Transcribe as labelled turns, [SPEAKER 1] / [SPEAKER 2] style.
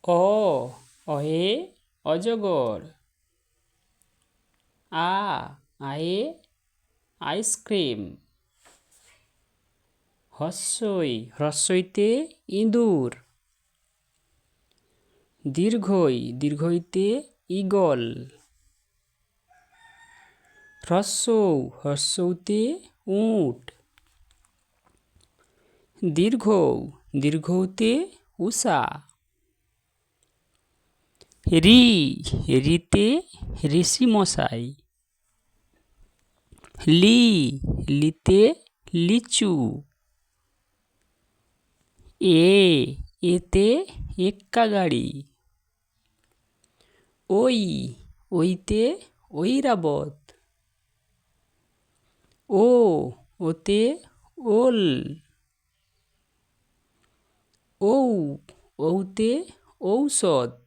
[SPEAKER 1] অ অয়ে অজগর। আয়ে আইসক্রিম। হ্রস্বইতে ইঁদুর। দীর্ঘইতে ঈগল। হ্রস্বউতে উট। দীর্ঘউতে উষা। রিতে ঋষিমশাই। লিতে লিচু। এতে এক্কা গাড়ি। ওইতে ঐরাবত। ওতে ওল। ওতে ঔষধ।